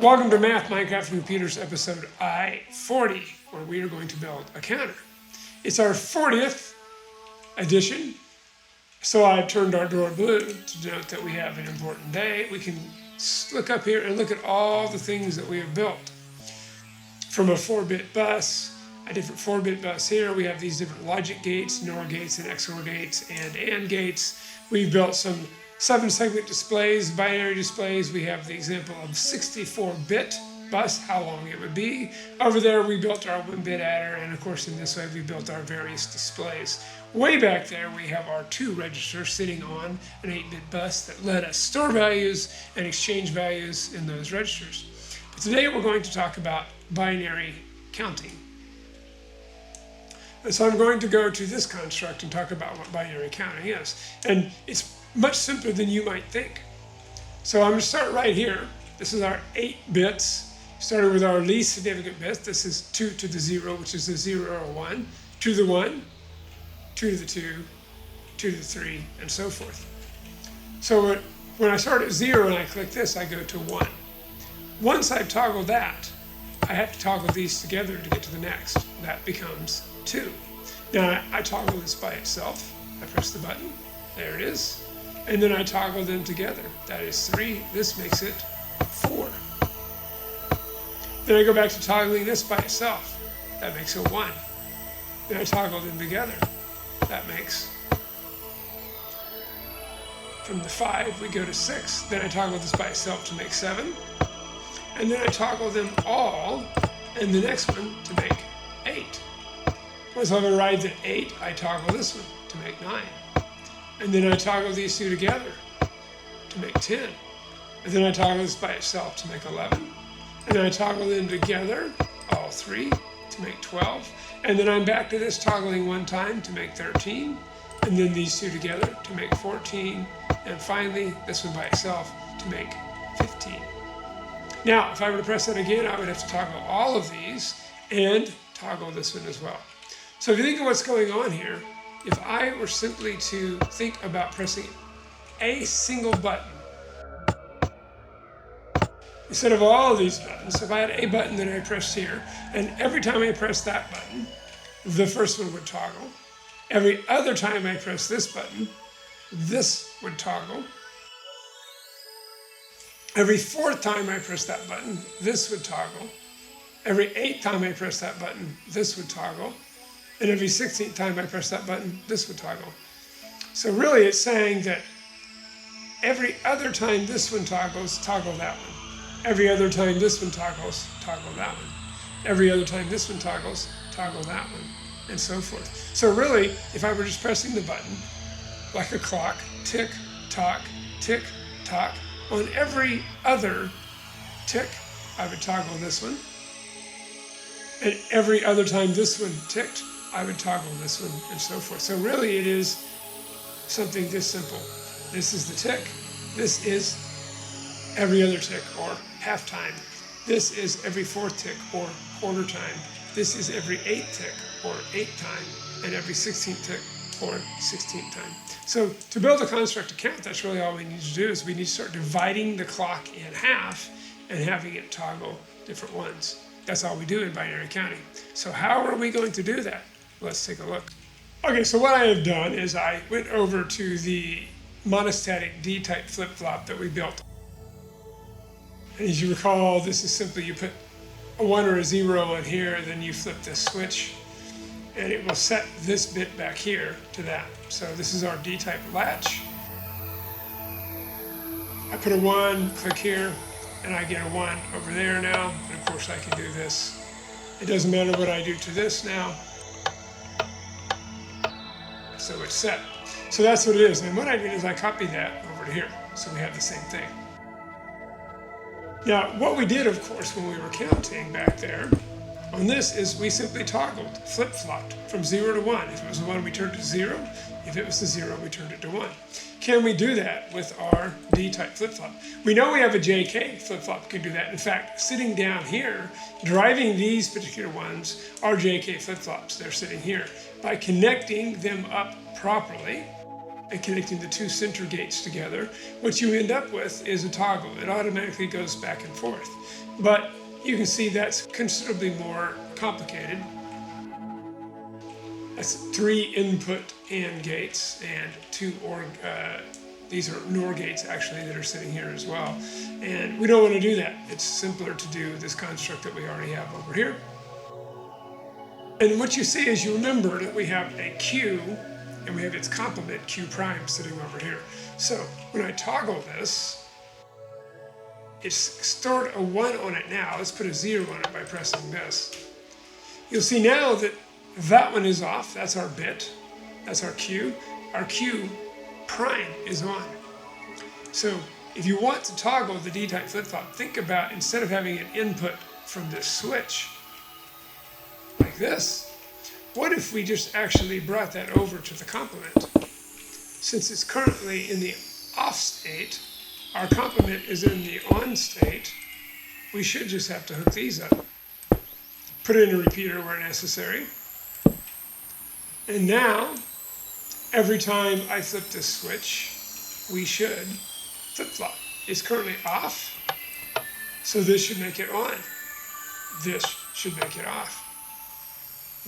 Welcome to Math, Minecraft, and Computers episode I40, where we are going to build a counter. It's our 40th edition, so I've turned our door blue to denote that we have an important day. We can look up here and look at all the things that we have built. From a 4-bit bus, a different 4-bit bus here, we have these different logic gates, NOR gates, and XOR gates, and AND gates. We've built some 7-segment displays, binary displays. We have the example of 64-bit bus, how long it would be. Over there, we built our 1-bit adder, and of course, in this way, we built our various displays. Way back there, we have our 2 registers sitting on an 8-bit bus that let us store values and exchange values in those registers. But today, we're going to talk about binary counting. And so I'm going to go to this construct and talk about what binary counting is. And it's much simpler than you might think. So I'm going to start right here. This is our 8 bits. Starting with our least significant bit. This is 2 to the 0, which is the 0 or 1, 2 to the 1, 2 to the 2, 2 to the 3, and so forth. So when I start at 0 and I click this, I go to 1. Once I've toggled that, I have to toggle these together to get to the next. That becomes 2. Now I toggle this by itself. I press the button. There it is. And then I toggle them together. That is 3. This makes it 4. Then I go back to toggling this by itself. That makes it 1. Then I toggle them together. That makes, from the 5, we go to 6. Then I toggle this by itself to make 7. And then I toggle them all in the next one to make 8. Once I've arrived at 8, I toggle this one to make 9. And then I toggle these two together to make 10. And then I toggle this by itself to make 11. And then I toggle them together, all 3, to make 12. And then I'm back to this toggling one time to make 13. And then these two together to make 14. And finally, this one by itself to make 15. Now, if I were to press that again, I would have to toggle all of these and toggle this one as well. So if you think of what's going on here, if I were simply to think about pressing a single button, instead of all of these buttons, if I had a button that I pressed here, and every time I pressed that button, the first one would toggle. Every other time I press this button, this would toggle. Every 4th time I press that button, this would toggle. Every 8th time I press that button, this would toggle. And every 16th time I press that button, this would toggle. So really it's saying that every other time this one toggles, toggle that one. Every other time this one toggles, toggle that one. Every other time this one toggles, toggle that one, and so forth. So really, if I were just pressing the button, like a clock, tick, tock, on every other tick, I would toggle this one. And every other time this one ticked, I would toggle this one, and so forth. So really it is something this simple. This is the tick. This is every other tick, or half time. This is every 4th tick, or quarter time. This is every 8th tick, or 8th time. And every 16th tick, or 16th time. So to build a construct to count, that's really all we need to do, is we need to start dividing the clock in half and having it toggle different ones. That's all we do in binary counting. So how are we going to do that? Let's take a look. Okay, so what I have done is I went over to the monostatic D-type flip-flop that we built. And as you recall, this is simply you put a 1 or a 0 on here, then you flip this switch, and it will set this bit back here to that. So this is our D-type latch. I put a 1, click here, and I get a 1 over there now. And of course I can do this. It doesn't matter what I do to this now. So it's set. So that's what it is. And what I did is I copied that over to here. So we have the same thing. Now, what we did, of course, when we were counting back there on this is we simply toggled, flip-flopped from 0 to 1. If it was a 1, we turned it to 0. If it was a 0, we turned it to 1. Can we do that with our D-type flip-flop? We know we have a JK flip-flop can do that. In fact, sitting down here, driving these particular ones are JK flip-flops. They're sitting here. By connecting them up properly, and connecting the two center gates together, what you end up with is a toggle. It automatically goes back and forth. But you can see that's considerably more complicated. That's 3 input AND gates and 2 OR, these are NOR gates actually that are sitting here as well. And we don't want to do that. It's simpler to do this construct that we already have over here. And what you see is you remember that we have a Q and we have its complement Q prime sitting over here. So when I toggle this, it's stored a 1 on it now. Let's put a 0 on it by pressing this. You'll see now that that one is off. That's our bit. That's our Q. Our Q prime is on. So if you want to toggle the D-type flip-flop, think about, instead of having an input from this switch, like this, what if we just actually brought that over to the complement? Since it's currently in the off state, our complement is in the on state, we should just have to hook these up. Put in a repeater where necessary. And now, every time I flip this switch, we should flip-flop. It's currently off, so this should make it on. This should make it off.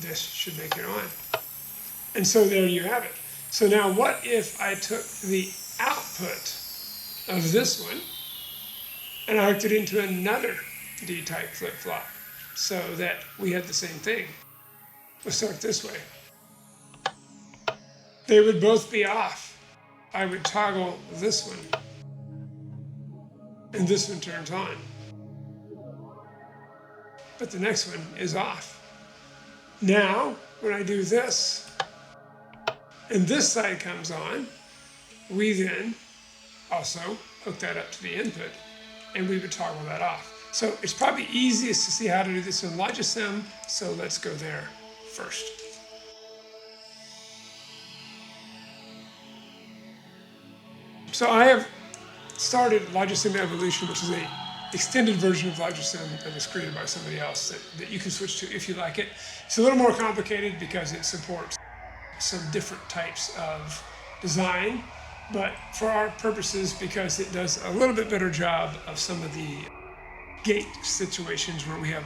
This should make it on. And so there you have it. So now what if I took the output of this one and I hooked it into another D-type flip-flop so that we had the same thing? Let's start this way. They would both be off. I would toggle this one and this one turns on. But the next one is off. Now, when I do this, and this side comes on, we then also hook that up to the input, and we would toggle that off. So it's probably easiest to see how to do this in Logisim, so let's go there first. So I have started Logisim Evolution, which is a extended version of Logisim that was created by somebody else that you can switch to if you like it. It's a little more complicated because it supports some different types of design, but for our purposes, because it does a little bit better job of some of the gate situations where we have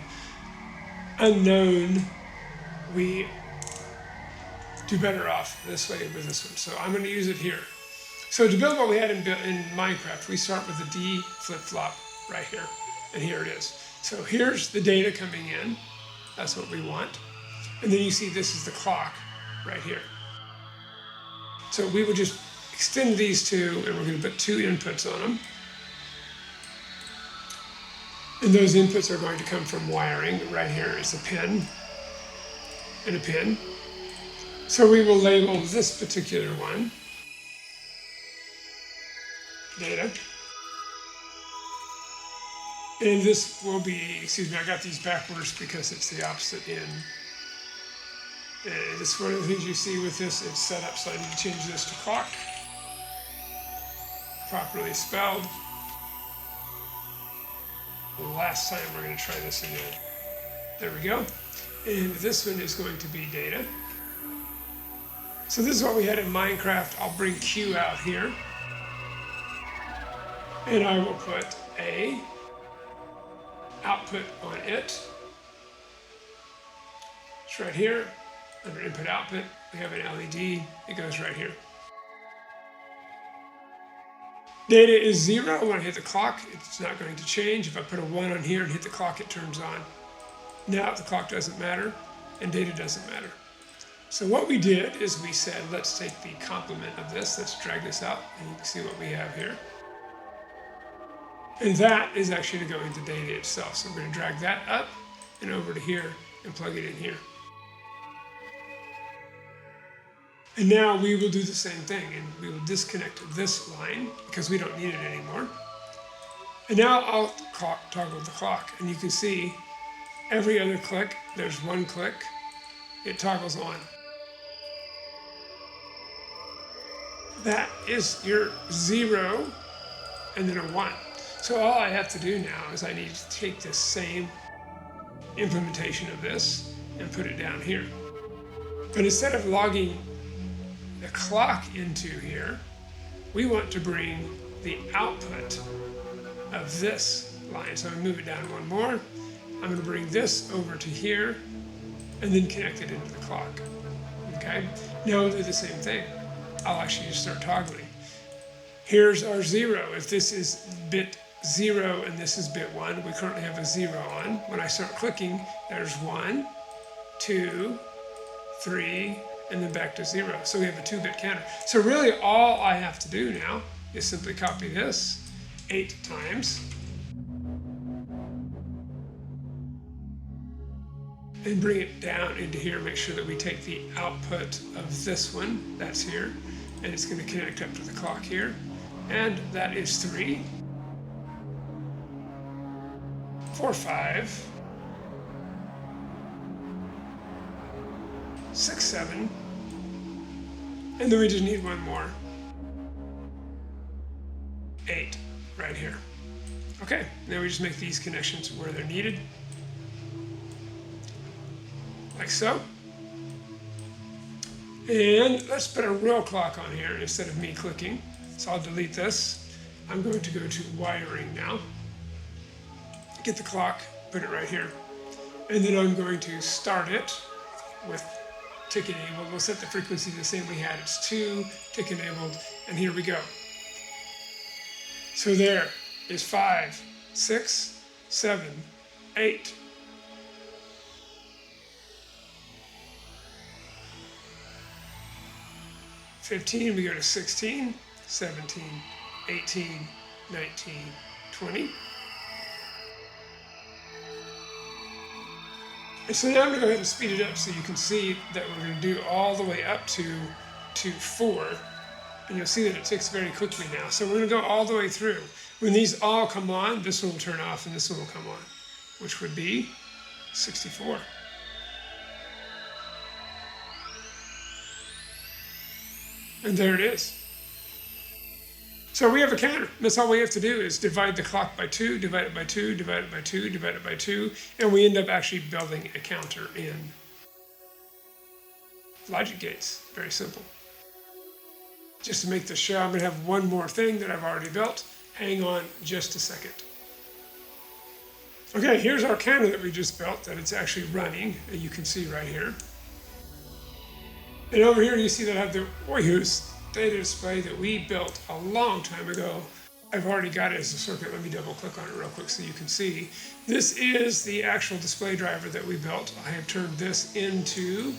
unknown, we do better off this way with this one. So I'm going to use it here. So to build what we had in Minecraft, we start with the D flip-flop right here, and here it is. So here's the data coming in. That's what we want. And then you see this is the clock right here. So we would just extend these two, and we're going to put 2 inputs on them. And those inputs are going to come from wiring. Right here is a pin and a pin. So we will label this particular one data. And this will be, excuse me, I got these backwards because it's the opposite end. And it's one of the things you see with this, it's set up so I need to change this to clock. Properly spelled. Last time we're going to try this again. There we go. And this one is going to be data. So this is what we had in Minecraft. I'll bring Q out here. And I will put a output on it. It's right here. Under input output, we have an LED. It goes right here. Data is 0. When I hit the clock, it's not going to change. If I put a 1 on here and hit the clock, it turns on. Now the clock doesn't matter, and data doesn't matter. So what we did is we said, let's take the complement of this. Let's drag this out, and you can see what we have here. And that is actually to go into data itself. So we're going to drag that up and over to here and plug it in here. And now we will do the same thing, and we will disconnect this line because we don't need it anymore. And now I'll toggle the clock, and you can see every other click, there's 1 click, it toggles on. That is your 0 and then a 1. So all I have to do now is I need to take this same implementation of this and put it down here. But instead of logging the clock into here, we want to bring the output of this line. So I'm going to move it down one more. I'm going to bring this over to here and then connect it into the clock. Okay, now we'll do the same thing. I'll actually just start toggling. Here's our 0. If this is bit 0 and this is bit 1, we currently have a 0 on. When I start clicking, there's 1, 2, 3, and then back to 0. So we have a 2-bit counter. So really all I have to do now is simply copy this 8 times and bring it down into here. Make sure that we take the output of this one, that's here, and it's going to connect up to the clock here. And that is 3, 4, 5, 6, 7, and then we just need one more. 8 right here. Okay, now we just make these connections where they're needed, like so. And let's put a real clock on here instead of me clicking. So I'll delete this. I'm going to go to wiring now. Get the clock, put it right here. And then I'm going to start it with tick enabled. We'll set the frequency the same we had. It's 2, tick enabled, and here we go. So there is 5, 6, 7, 8. $15, we go to 16, 17, 18, 19, 20. And so now I'm going to go ahead and speed it up so you can see that we're going to do all the way up to 4. And you'll see that it ticks very quickly now. So we're going to go all the way through. When these all come on, this one will turn off and this one will come on, which would be 64. And there it is. So we have a counter. That's all we have to do is divide the clock by 2, divide it by 2, divide it by 2, divide it by 2, and we end up actually building a counter in logic gates. Very simple. Just to make this show, I'm going to have one more thing that I've already built. Hang on just a second. Okay, here's our counter that we just built, that it's actually running, and you can see right here. And over here you see that I have the Oyus data display that we built a long time ago. I've already got it as a circuit. Let me double click on it real quick so you can see. This is the actual display driver that we built. I have turned this into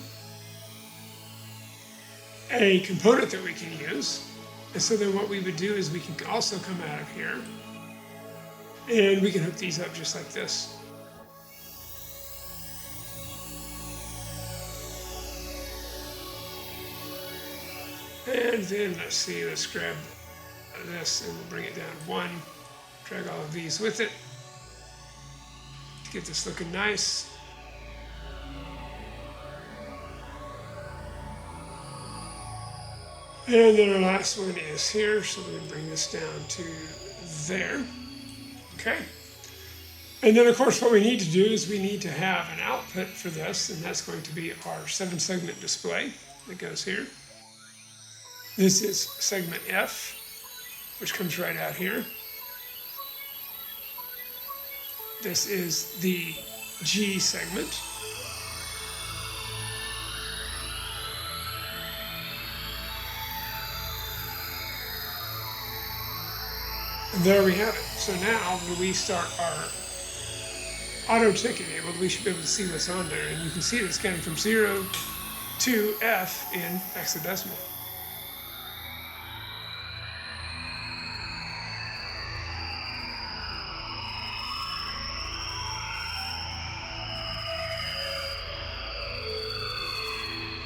a component that we can use. And so then what we would do is we can also come out of here and we can hook these up just like this. And then let's grab this and we'll bring it down 1, drag all of these with it, get this looking nice. And then our last one is here, so we bring this down to there. Okay. And then of course what we need to do is we need to have an output for this, and that's going to be our 7-segment display that goes here. This is segment F, which comes right out here. This is the G segment. And there we have it. So now when we start our auto tick enabled, we should be able to see what's on there. And you can see that it's counting from 0 to F in hexadecimal.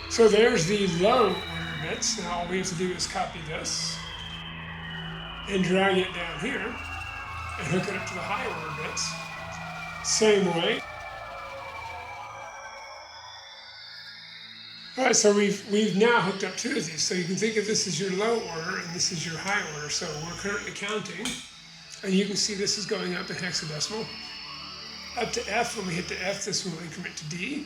So there's the low order bits. Now all we have to do is copy this and drag it down here and hook it up to the high order bits. Same way. All right, so we've now hooked up 2 of these. So you can think of this as your low order and this is your high order. So we're currently counting, and you can see this is going up in hexadecimal. Up to F, when we hit the F, this will increment to D.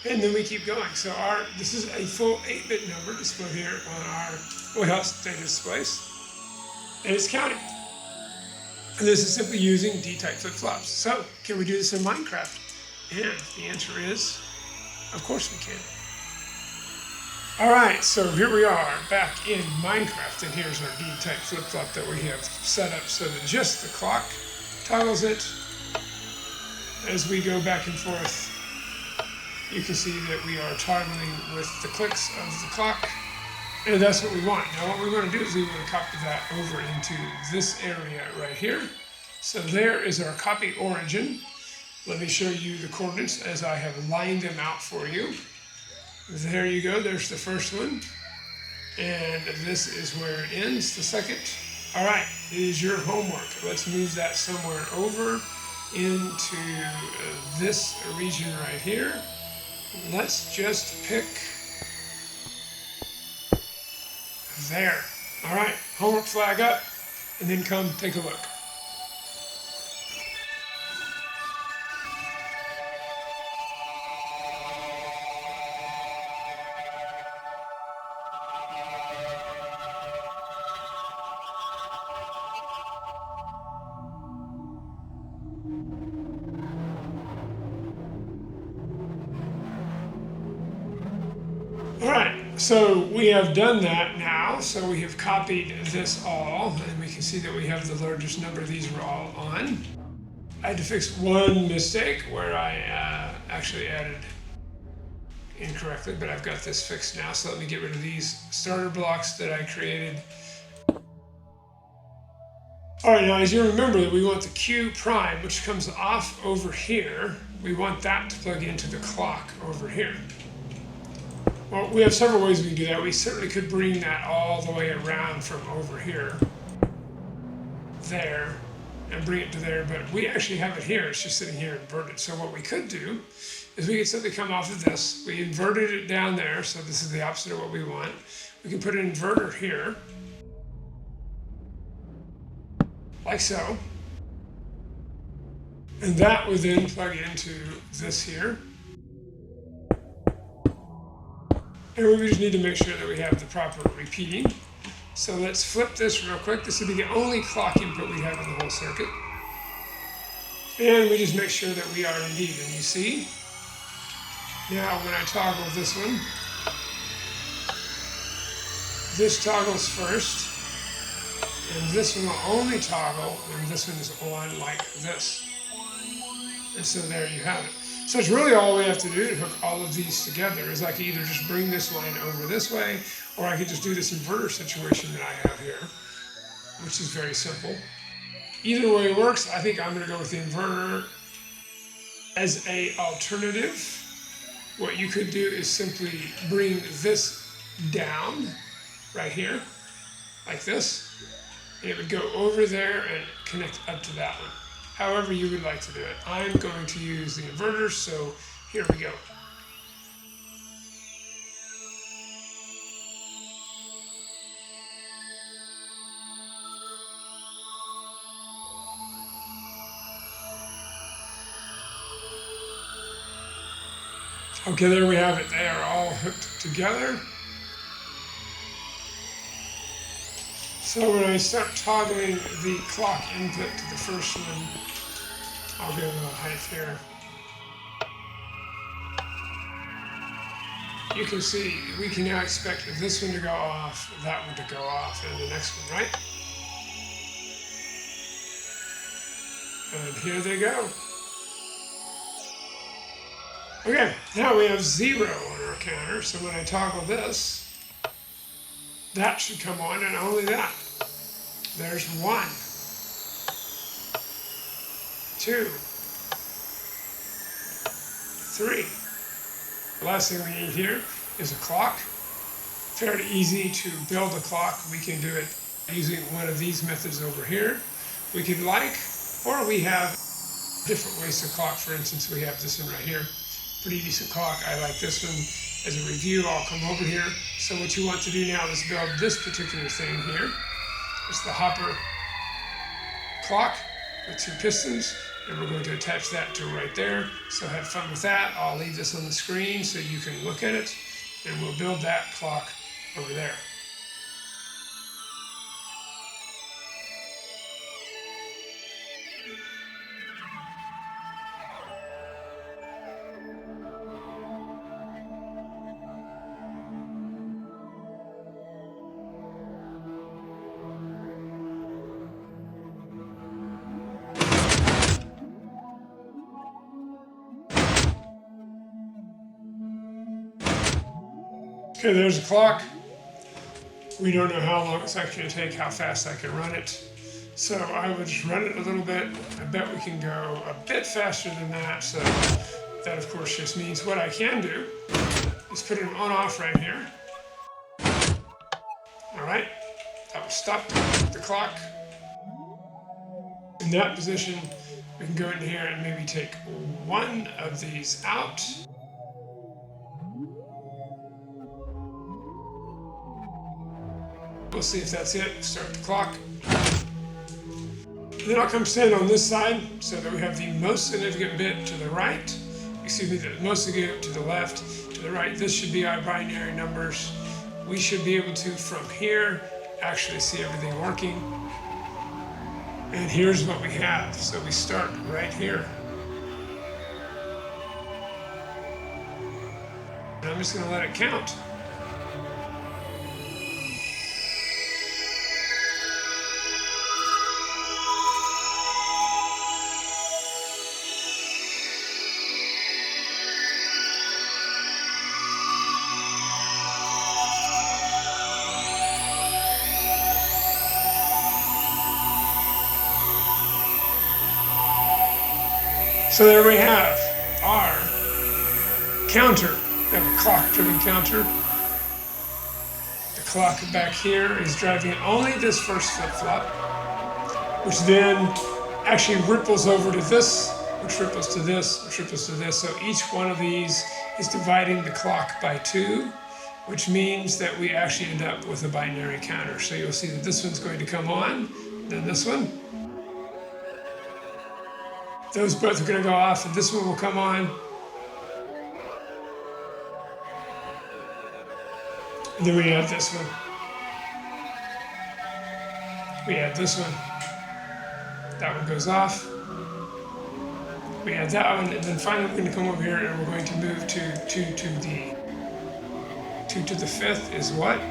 And then we keep going. So this is a full 8-bit number displayed here on our wheelhouse data displays. And it's counting. And this is simply using D-type flip-flops. So can we do this in Minecraft? And the answer is, of course we can. All right, so here we are back in Minecraft, and here's our D-type flip-flop that we have set up so that just the clock toggles it. As we go back and forth, you can see that we are toggling with the clicks of the clock, and that's what we want. Now what we want to do is we want to copy that over into this area right here. So there is our copy origin. Let me show you the coordinates as I have lined them out for you. There you go, there's the first one. And this is where it ends, the second. All right, it is your homework. Let's move that somewhere over into this region right here. Let's just pick there. All right, homework flag up, and then come take a look. All right, so we have done that now. So we have copied this all, and we can see that we have the largest number. These were all on. I had to fix one mistake where I actually added incorrectly, but I've got this fixed now. So let me get rid of these starter blocks that I created. All right, now as you remember that we want the Q prime, which comes off over here, we want that to plug into the clock over here. Well, we have several ways we can do that. We certainly could bring that all the way around from over here, there, and bring it to there, but we actually have it here. It's just sitting here inverted. So what we could do is we could simply come off of this. We inverted it down there, so this is the opposite of what we want. We can put an inverter here, like so. And that would then plug into this here. And we just need to make sure that we have the proper repeating. So let's flip this real quick. This will be the only clock input we have in the whole circuit. And we just make sure that we are indeed. And you see, now when I toggle this one, this toggles first. And this one will only toggle when this one is on like this. And so there you have it. So it's really all we have to do to hook all of these together is I can either just bring this line over this way, or I could just do this inverter situation that I have here, which is very simple. Either way works. I think I'm going to go with the inverter as an alternative. What you could do is simply bring this down right here, like this, and it would go over there and connect up to that one. However you would like to do it. I'm going to use the inverter, so here we go. Okay, there we have it. They are all hooked together. So when I start toggling the clock input to the first one, I'll get a little height here. You can see we can now expect this one to go off, that one to go off, and the next one, right? And here they go. Okay, now we have 0 on our counter, so when I toggle this, that should come on, and only that. There's 1, 2, 3. The last thing we need here is a clock. Fairly easy to build a clock. We can do it using one of these methods over here. We could or we have different ways to clock. For instance, we have this one right here. Pretty decent clock. I like this one. As a review, I'll come over here. So what you want to do now is build this particular thing here. It's the hopper clock with 2 pistons. And we're going to attach that to right there. So have fun with that. I'll leave this on the screen so you can look at it. And we'll build that clock over there. Okay, there's the clock. We don't know how long it's actually going to take, how fast I can run it. So I would just run it a little bit. I bet we can go a bit faster than that. So that, of course, just means what I can do is put an on-off right here. All right, that will stop the clock. In that position, we can go in here and maybe take one of these out. We'll see if that's it. Start the clock. Then I'll come stand on this side so that we have the most significant bit to the right. Excuse me, the most significant to the left, to the right. This should be our binary numbers. We should be able to, from here, actually see everything working. And here's what we have. So we start right here. And I'm just going to let it count. So there we have our counter. We have a clock-driven counter. The clock back here is driving only this first flip-flop, which then actually ripples over to this, which ripples to this, which ripples to this. So each one of these is dividing the clock by 2, which means that we actually end up with a binary counter. So you'll see that this one's going to come on, then this one. Those both are going to go off, and this one will come on. And then we add this one. We add this one. That one goes off. We add that one, and then finally we're going to come over here and we're going to move to 2 to the 2 to the 5th is what?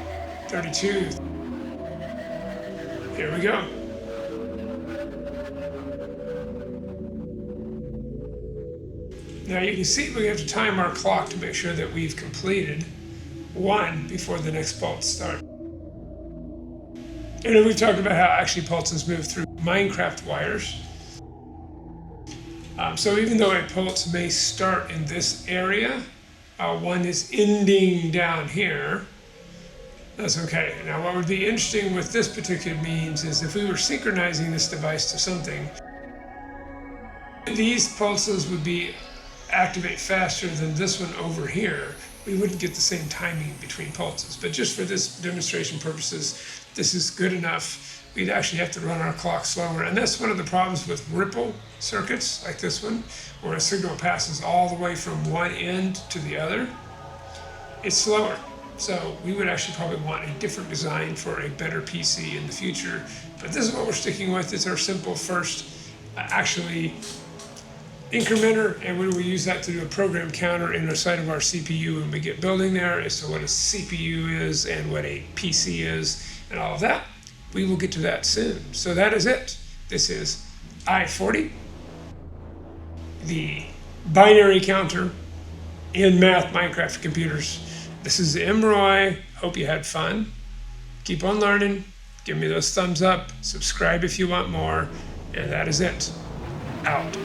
32. Here we go. Now you can see we have to time our clock to make sure that we've completed 1 before the next pulse starts. And then we've talked about how actually pulses move through Minecraft wires. So even though a pulse may start in this area, one is ending down here. That's okay. Now what would be interesting with this particular means is if we were synchronizing this device to something, these pulses would activate faster than this one over here. We wouldn't get the same timing between pulses. But just for this demonstration purposes, this is good enough. We'd actually have to run our clock slower. And that's one of the problems with ripple circuits like this one, where a signal passes all the way from one end to the other. It's slower. So we would actually probably want a different design for a better PC in the future. But this is what we're sticking with. It's our simple first actually incrementer, and we will use that to do a program counter in the side of our CPU when we get building there as to what a CPU is and what a PC is and all of that. We will get to that soon. So that is it. This is I40, the binary counter in math Minecraft computers. This is Roy. Hope you had fun. Keep on learning. Give me those thumbs up. Subscribe if you want more. And that is it. Out.